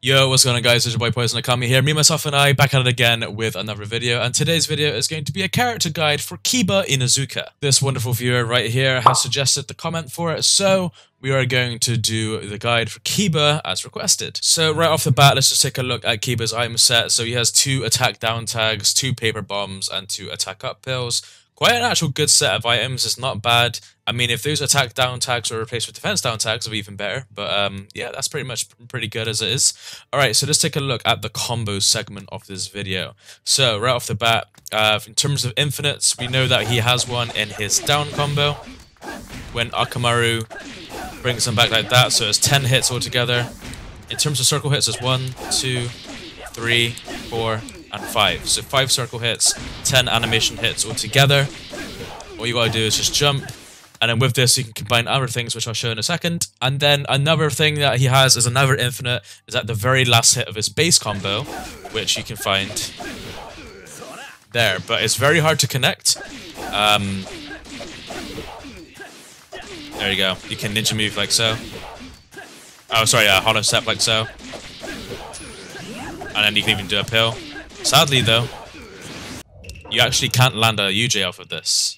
Yo, what's going on guys, it's your boy Poison Okami here, me, myself and I, back at it again with another video, and today's video is going to be a character guide for Kiba Inuzuka. This wonderful viewer right here has suggested the comment for it, so we are going to do the guide for Kiba as requested. So right off the bat, let's just take a look at Kiba's item set. So he has 2 attack down tags, 2 paper bombs, and 2 attack up pills. Quite an actual good set of items, it's not bad. I mean, if those attack down tags were replaced with defense down tags, it'd be even better. But yeah, that's pretty good as it is. Alright, so let's take a look at the combo segment of this video. So, right off the bat, in terms of infinites, we know that he has one in his down combo. When Akamaru brings them back like that, so it's 10 hits altogether. In terms of circle hits, it's 1, 2, 3, 4, and 5. So 5 circle hits, 10 animation hits altogether. All you gotta do is just jump. And then with this, you can combine other things, which I'll show in a second. And then another thing that he has is another infinite, is at the very last hit of his base combo, which you can find there. But it's very hard to connect. There you go. You can ninja move like so. Oh, sorry, hollow step like so. And then you can even do a pill. Sadly, though, you actually can't land a UJ off of this.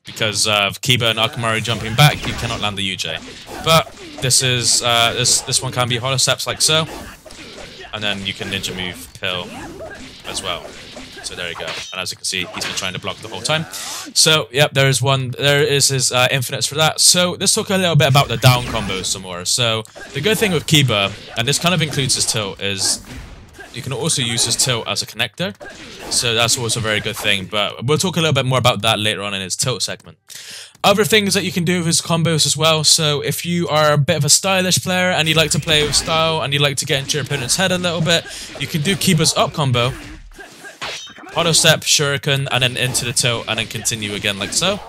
Because of Kiba and Akamaru jumping back, you cannot land the UJ. But this is this one can be hollow steps like so, and then you can ninja move pill as well. So there you go. And as you can see, he's been trying to block the whole time. So yep, there is one. There is his infinites for that. So let's talk a little bit about the down combos some more. So the good thing with Kiba, and this kind of includes his tilt, is you can also use his tilt as a connector, so that's also a very good thing, but we'll talk a little bit more about that later on in his tilt segment. Other things that you can do with his combos as well, so if you are a bit of a stylish player and you like to play with style and you like to get into your opponent's head a little bit, you can do Kiba's up combo, auto step, shuriken, and then into the tilt, and then continue again like so.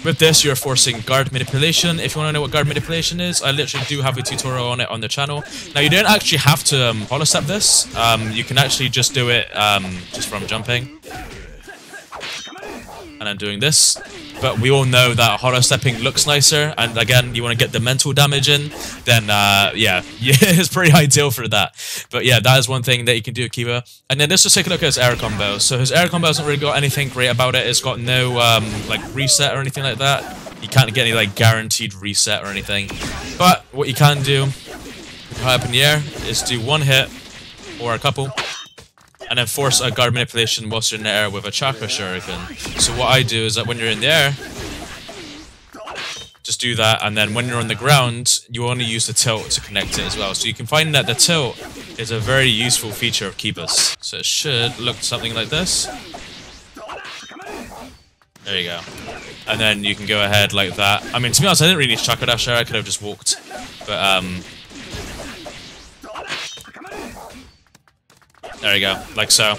With this, you're forcing guard manipulation. If you want to know what guard manipulation is, I literally do have a tutorial on it on the channel. Now, you don't actually have to hollow step this. You can actually just do it just from jumping. And then doing this. But we all know that hollow stepping looks nicer. And again, you want to get the mental damage in. Then, yeah, it's pretty ideal for that. But yeah, that is one thing that you can do with Kiba. And then let's just take a look at his air combo. So his air combo hasn't really got anything great about it. It's got no, like, reset or anything like that. You can't get any, like, guaranteed reset or anything. But what you can do, high up in the air, is do one hit, or a couple, and then force a guard manipulation whilst you're in the air with a chakra shuriken. So what I do is that when you're in the air, just do that, and then when you're on the ground, you only use the tilt to connect it as well. So you can find that the tilt is a very useful feature of Kiba's. So it should look something like this. There you go. And then you can go ahead like that. I mean, to be honest, I didn't really need chakra dash there, I could have just walked. But, there you go, like so.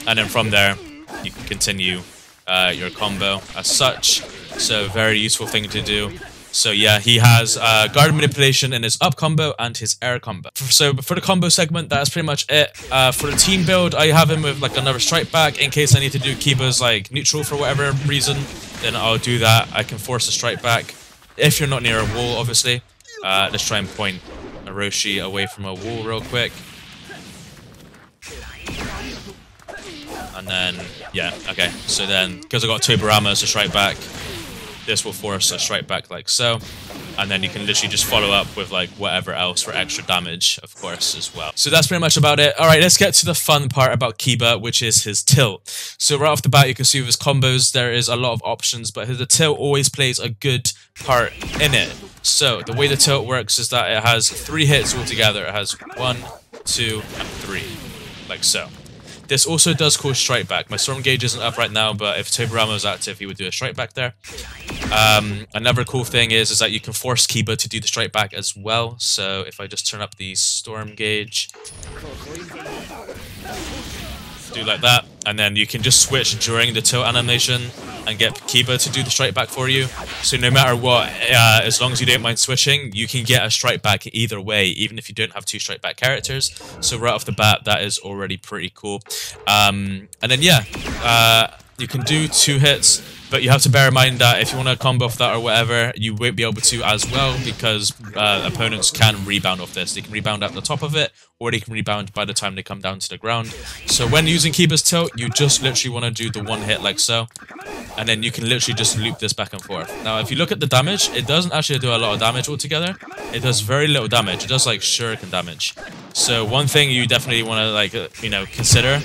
And then from there, you can continue your combo as such. So, very useful thing to do. So yeah, he has guard manipulation in his up combo and his air combo. So for the combo segment, that's pretty much it. For the team build, I have him with like another strike back in case I need to do Kiba's like neutral for whatever reason. Then I'll do that. I can force a strike back if you're not near a wall, obviously. Let's try and point Aroshi away from a wall real quick. And then, yeah, okay. So then, because I got 2 Baramas to strike back, this will force a strike back like so. And then you can literally just follow up with like whatever else for extra damage, of course, as well. So that's pretty much about it. Alright, let's get to the fun part about Kiba, which is his tilt. So right off the bat, you can see with his combos, there is a lot of options, but the tilt always plays a good part in it. So the way the tilt works is that it has 3 hits altogether. It has 1, 2, and 3, like so. This also does cause strike back. My storm gauge isn't up right now, but if Toburama was active, he would do a strike back there. Another cool thing is that you can force Kiba to do the strike back as well. So if I just turn up the storm gauge, do like that, and then you can just switch during the tilt animation and get Kiba to do the strike back for you. So no matter what, as long as you don't mind switching, you can get a strike back either way, even if you don't have 2 strike back characters. So right off the bat, that is already pretty cool. And then yeah, you can do 2 hits, But you have to bear in mind that if you want to combo off that or whatever, you won't be able to as well, because opponents can rebound off this. They can rebound at the top of it, or they can rebound by the time they come down to the ground. So when using Kiba's tilt, you just literally want to do the one hit like so, and then you can literally just loop this back and forth. Now, if you look at the damage, it doesn't actually do a lot of damage altogether. It does very little damage. It does like shuriken damage. So one thing you definitely want to like, consider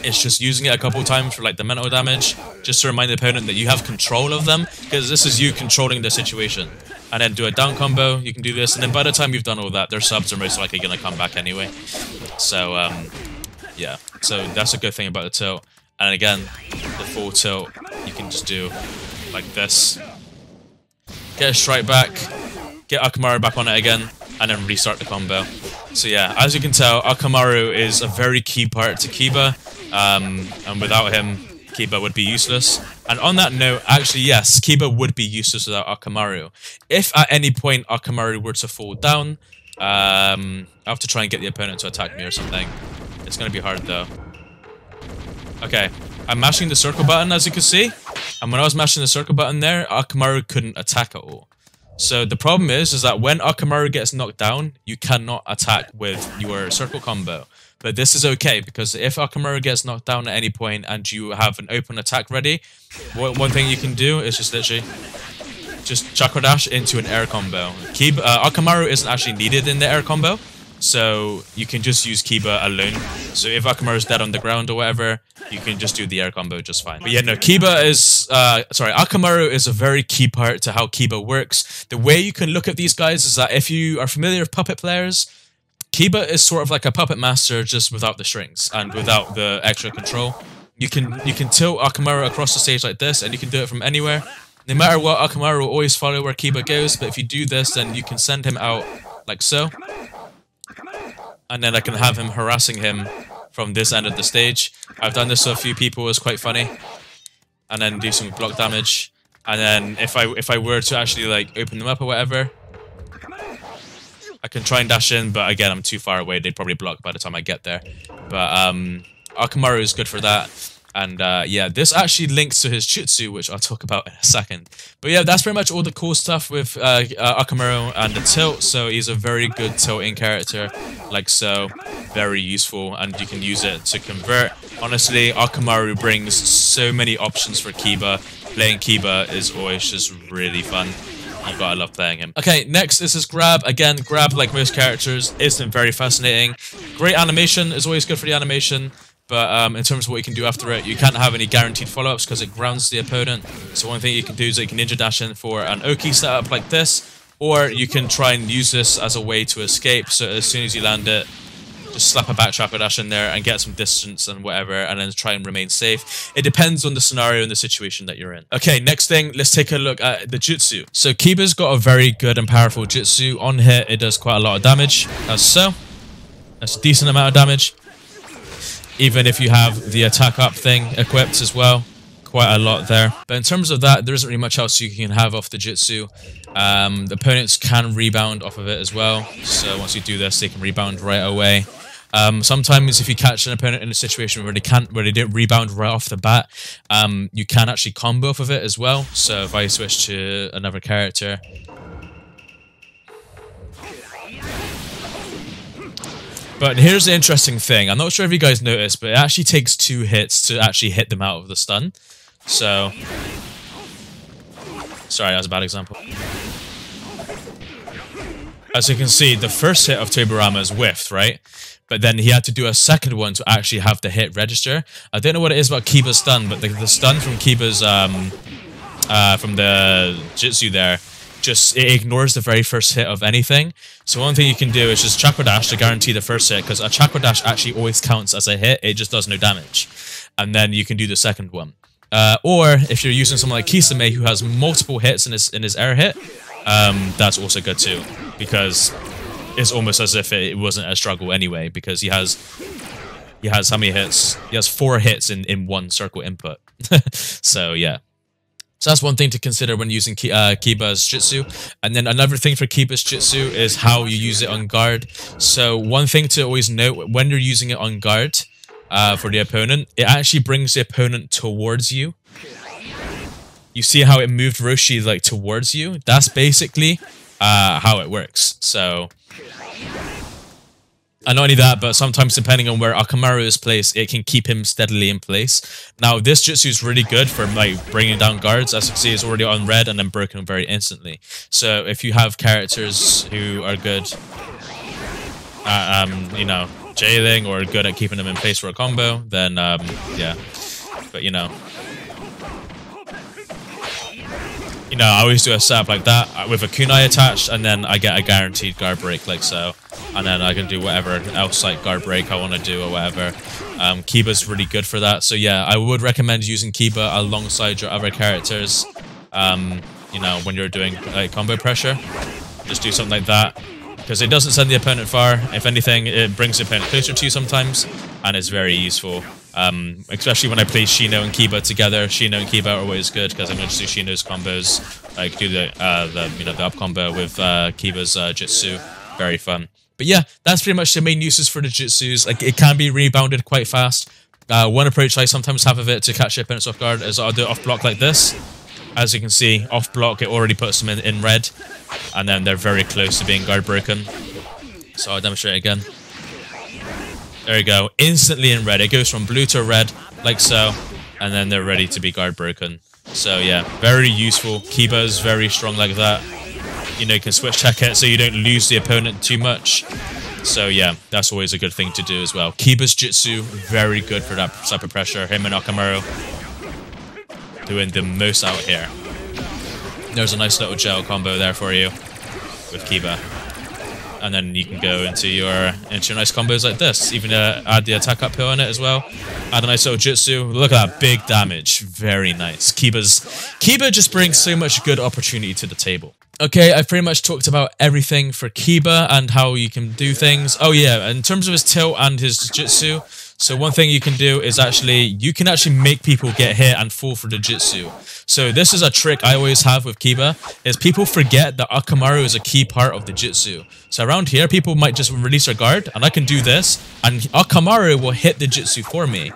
is just using it a couple times for like the mental damage, just to remind the opponent that you have control of them, because this is you controlling the situation. And then do a down combo, you can do this, and then by the time you've done all that, their subs are most likely going to come back anyway. So, yeah. So that's a good thing about the tilt. And again, the full tilt, you can just do like this. Get a strike back, get Akamaru back on it again, and then restart the combo. So yeah, as you can tell, Akamaru is a very key part to Kiba, and without him, Kiba would be useless. And on that note, actually yes, Kiba would be useless without Akamaru. If at any point Akamaru were to fall down, I have to try and get the opponent to attack me or something. It's going to be hard though. Okay, I'm mashing the circle button, as you can see, and when I was mashing the circle button there, Akamaru couldn't attack at all. So the problem is that when Akamaru gets knocked down, you cannot attack with your circle combo. But this is okay, because if Akamaru gets knocked down at any point and you have an open attack ready, one thing you can do is just literally just chakra dash into an air combo. Akamaru isn't actually needed in the air combo, so you can just use Kiba alone. So if Akamaru is dead on the ground or whatever, you can just do the air combo just fine. But yeah, no, Akamaru is a very key part to how Kiba works. The way you can look at these guys is that if you are familiar with puppet players, Kiba is sort of like a puppet master, just without the strings and without the extra control. You can tilt Akamaru across the stage like this, and you can do it from anywhere. No matter what, Akamaru will always follow where Kiba goes, but if you do this, then you can send him out like so. And then I can have him harassing him from this end of the stage. I've done this to a few people, it's quite funny. And then do some block damage. And then if I were to actually like open them up or whatever, I can try and dash in, but again, I'm too far away. They'd probably block by the time I get there. But Akamaru is good for that. And yeah, this actually links to his Jutsu, which I'll talk about in a second. But yeah, that's pretty much all the cool stuff with Akamaru and the tilt. So he's a very good tilting character, like so. Very useful, and you can use it to convert. Honestly, Akamaru brings so many options for Kiba. Playing Kiba is always just really fun. You gotta love playing him. Okay, next is this grab. Again, grab, like most characters, isn't very fascinating. Great animation, is always good for the animation. But in terms of what you can do after it, you can't have any guaranteed follow-ups because it grounds the opponent. So one thing you can do is that you can ninja dash in for an Oki setup like this, or you can try and use this as a way to escape. So as soon as you land it, just slap a back chakra dash in there and get some distance and whatever, and then try and remain safe. It depends on the scenario and the situation that you're in. Okay, next thing, let's take a look at the Jutsu. So Kiba's got a very good and powerful Jutsu. On hit, it does quite a lot of damage, as so. That's a decent amount of damage. Even if you have the attack up thing equipped as well, quite a lot there. But in terms of that, there isn't really much else you can have off the Jutsu. The opponents can rebound off of it as well. So once you do this, they can rebound right away. Sometimes if you catch an opponent in a situation where they didn't rebound right off the bat, you can actually combo off of it as well. So if I switch to another character, but here's the interesting thing. I'm not sure if you guys noticed, but it actually takes 2 hits to actually hit them out of the stun. So, sorry, that was a bad example. As you can see, the first hit of Toburama is whiffed, right? But then he had to do a second one to actually have the hit register. I don't know what it is about Kiba's stun, but the stun from Kiba's, from the Jutsu there, just it ignores the very first hit of anything. So one thing you can do is just chakra dash to guarantee the first hit, because a chakra dash actually always counts as a hit. It just does no damage, and then you can do the second one. Or if you're using someone like Kisame who has multiple hits in his air hit, that's also good too, because it's almost as if it wasn't a struggle anyway, because he has how many hits? He has 4 hits in one circle input. So yeah. So that's one thing to consider when using Kiba's Jutsu. And then another thing for Kiba's Jutsu is how you use it on guard. So one thing to always note, when you're using it on guard for the opponent, it actually brings the opponent towards you. you see how it moved Roshi like towards you? That's basically how it works. So, and not only that, but sometimes depending on where Akamaru is placed, it can keep him steadily in place. Now, this jutsu is really good for like bringing down guards. As you can see, it's already on red and then broken very instantly. So if you have characters who are good at, you know, jailing or good at keeping them in place for a combo, then yeah. But you know, I always do a setup like that with a kunai attached, and then I get a guaranteed guard break like so, and then I can do whatever else like guard break I want to do or whatever. Kiba's really good for that, so yeah, I would recommend using Kiba alongside your other characters. You know, when you're doing like combo pressure, just do something like that, because it doesn't send the opponent far. If anything, it brings the opponent closer to you sometimes, and it's very useful. Especially when I play Shino and Kiba together. Shino and Kiba are always good because I'm going to do Shino's combos, like do the up combo with Kiba's Jutsu. Very fun. But yeah, that's pretty much the main uses for the Jutsus. Like, it can be rebounded quite fast. One approach I sometimes have of it to catch opponents off guard is I'll do it off block like this. As you can see, off block it already puts them in red, and then they're very close to being guard broken. So I'll demonstrate again. There you go, instantly in red. It goes from blue to red, like so, and then they're ready to be guard broken. So yeah, very useful. Kiba is very strong like that. You know, you can switch check it so you don't lose the opponent too much. So yeah, that's always a good thing to do as well. Kiba's Jutsu, very good for that type of pressure. Him and Akamaru doing the most out here. There's a nice little gel combo there for you with Kiba. And then you can go into your nice combos like this. Even add the attack uphill on it as well. Add a nice little jutsu. Look at that big damage. Very nice. Kiba just brings so much good opportunity to the table. Okay, I've pretty much talked about everything for Kiba and how you can do things. Oh yeah, in terms of his tilt and his jutsu, so one thing you can do is you can actually make people get hit and fall for the jutsu. So this is a trick I always have with Kiba, is people forget that Akamaru is a key part of the jutsu. So around here, people might just release their guard, and I can do this, and Akamaru will hit the jutsu for me.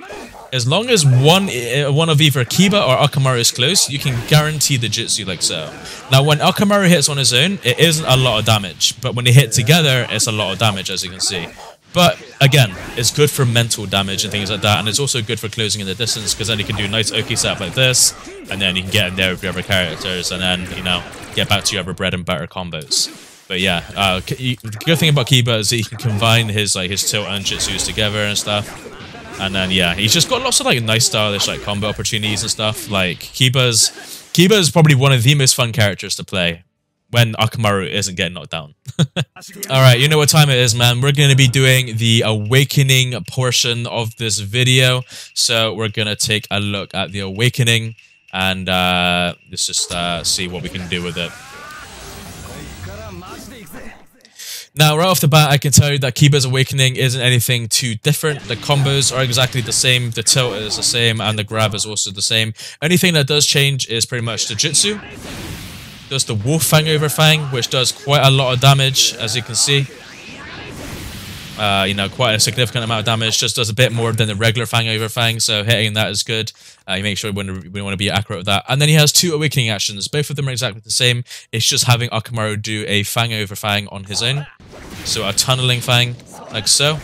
As long as one of either Kiba or Akamaru is close, you can guarantee the jutsu like so. Now, when Akamaru hits on his own, it isn't a lot of damage, but when they hit together, it's a lot of damage, as you can see. But again, it's good for mental damage and things like that, and it's also good for closing in the distance, because then you can do a nice Oki setup like this, and then you can get in there with your other characters, and then, you know, get back to your other bread and butter combos. But yeah, the good thing about Kiba is that he can combine his tilt and jutsus together and stuff. And then yeah, he's just got lots of like nice stylish like combo opportunities and stuff. Like Kiba's probably one of the most fun characters to play when Akamaru isn't getting knocked down. Alright, you know what time it is, man. We're going to be doing the awakening portion of this video. So we're going to take a look at the awakening, and let's just see what we can do with it. Now, right off the bat, I can tell you that Kiba's Awakening isn't anything too different. The combos are exactly the same, the tilt is the same, and the grab is also the same. Anything that does change is pretty much the Jutsu. Does the Wolf Fang over Fang, which does quite a lot of damage, as you can see. You know, quite a significant amount of damage. Just does a bit more than the regular Fang over Fang, so hitting that is good. You make sure we want to be accurate with that. And then he has two Awakening actions. Both of them are exactly the same. It's just having Akamaru do a Fang over Fang on his own. So a tunneling Fang, like so.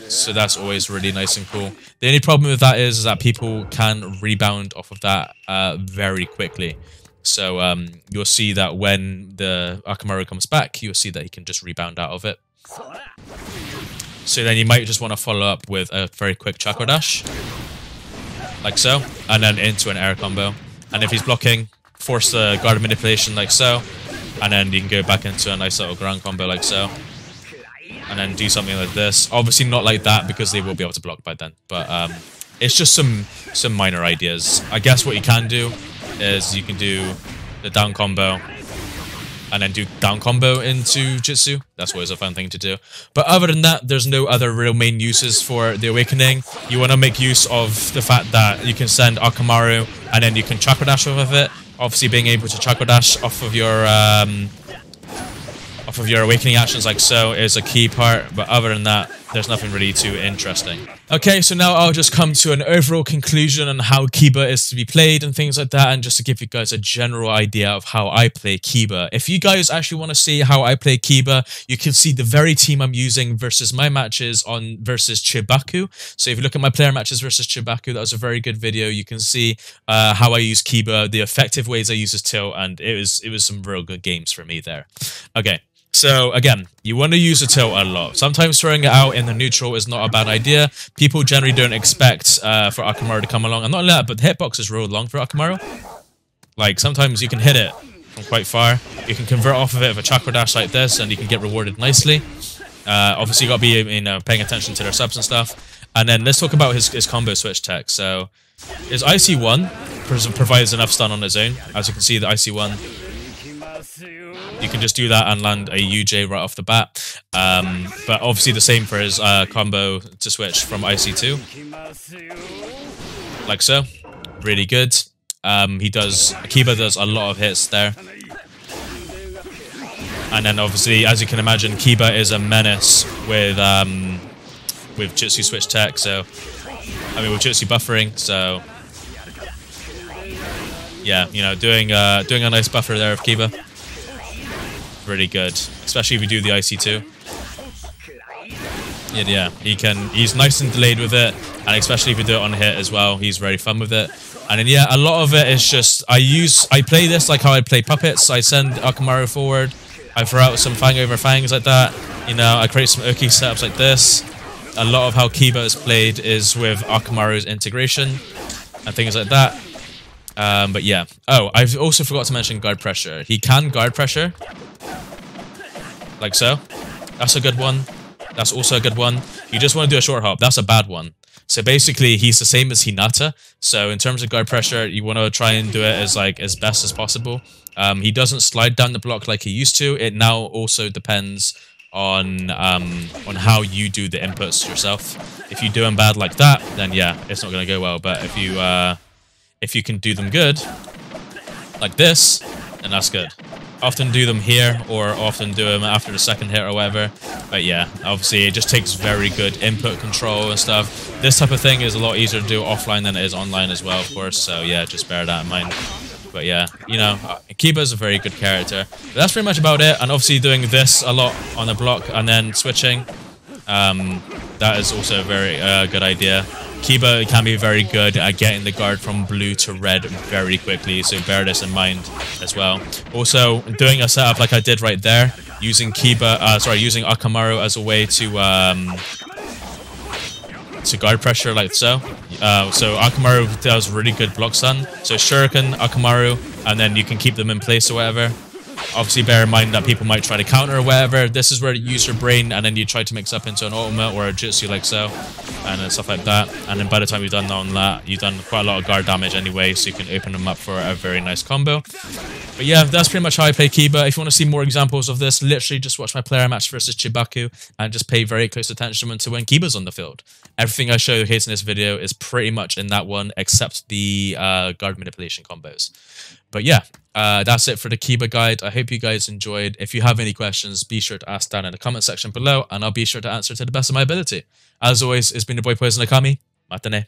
So that's always really nice and cool. The only problem with that is that people can rebound off of that very quickly. So you'll see that when the Akamaru comes back, you'll see that he can just rebound out of it. So then you might just want to follow up with a very quick chakra dash, like so, and then into an air combo. And if he's blocking, force the guard manipulation like so, and then you can go back into a nice little ground combo like so, and then do something like this. Obviously not like that, because they will be able to block by then, but it's just some minor ideas. I guess what you can do is you can do the down combo, and then do down combo into Jutsu. That's always a fun thing to do. But other than that, there's no other real main uses for the Awakening. You want to make use of the fact that you can send Akamaru, and then you can chakra dash off of it. Obviously, being able to chakra dash off of your off of your awakening actions like so is a key part, but other than that, there's nothing really too interesting. Okay, so now I'll just come to an overall conclusion on how Kiba is to be played and things like that, and just to give you guys a general idea of how I play Kiba. If you guys actually want to see how I play Kiba, you can see the very team I'm using versus my matches on versus Chibaku. So if you look at my player matches versus Chibaku, that was a very good video. You can see how I use Kiba, the effective ways I use his tilt, and it was some real good games for me there. Okay. So again, you want to use the tilt a lot. Sometimes throwing it out in the neutral is not a bad idea. People generally don't expect for Akamaru to come along. And not only that, but the hitbox is real long for Akamaru. Like, sometimes you can hit it from quite far. You can convert off of it with a chakra dash like this, and you can get rewarded nicely. Obviously, you got to be paying attention to their subs and stuff. And then let's talk about his combo switch tech. So his IC1 provides enough stun on its own. As you can see, the IC1... you can just do that and land a UJ right off the bat. But obviously the same for his combo to switch from IC2. Like so. Really good. Kiba does a lot of hits there. And then obviously, as you can imagine, Kiba is a menace with Jutsu switch tech, so... with Jutsu buffering, so... yeah, you know, doing a nice buffer there of Kiba. Really good, especially if you do the IC2. Yeah, he's nice and delayed with it, and especially if you do it on hit as well, he's very fun with it. And then yeah, a lot of it is just I play this like how I play puppets. I send Akamaru forward, I throw out some Fang over Fangs like that. You know, I create some Oki setups like this. A lot of how Kiba is played is with Akamaru's integration and things like that. But yeah. Oh, I've also forgot to mention guard pressure. He can guard pressure. Like so. That's a good one. That's also a good one. You just want to do a short hop. That's a bad one. So basically, he's the same as Hinata. So in terms of guard pressure, you want to try and do it as best as possible. He doesn't slide down the block like he used to. It now also depends on how you do the inputs yourself. If you do them bad like that, then yeah, it's not going to go well. But if you can do them good, like this, then that's good. Often do them here, or often do them after the second hit or whatever. But yeah, obviously it just takes very good input control and stuff. This type of thing is a lot easier to do offline than it is online as well, of course. So yeah, just bear that in mind. But yeah, you know, Kiba is a very good character. But that's pretty much about it. And obviously doing this a lot on the block and then switching, that is also a very good idea. Kiba can be very good at getting the guard from blue to red very quickly, so bear this in mind as well. Also, doing a setup like I did right there, using using Akamaru as a way to guard pressure like so. So Akamaru does really good block stun. So Shuriken, Akamaru, and then you can keep them in place or whatever. Obviously, bear in mind that people might try to counter or whatever. This is where you use your brain, and then you try to mix up into an ultimate or a jutsu like so, and then stuff like that. And then by the time you've done all that, you've done quite a lot of guard damage anyway, so you can open them up for a very nice combo. But yeah, that's pretty much how I play Kiba. If you want to see more examples of this, literally just watch my player match versus Chibaku, and just pay very close attention to when Kiba's on the field. Everything I showcase in this video is pretty much in that one, except the guard manipulation combos. But yeah, that's it for the Kiba guide. I hope you guys enjoyed. If you have any questions, be sure to ask down in the comment section below, and I'll be sure to answer to the best of my ability. As always, it's been your boy Poison Okami. Matane.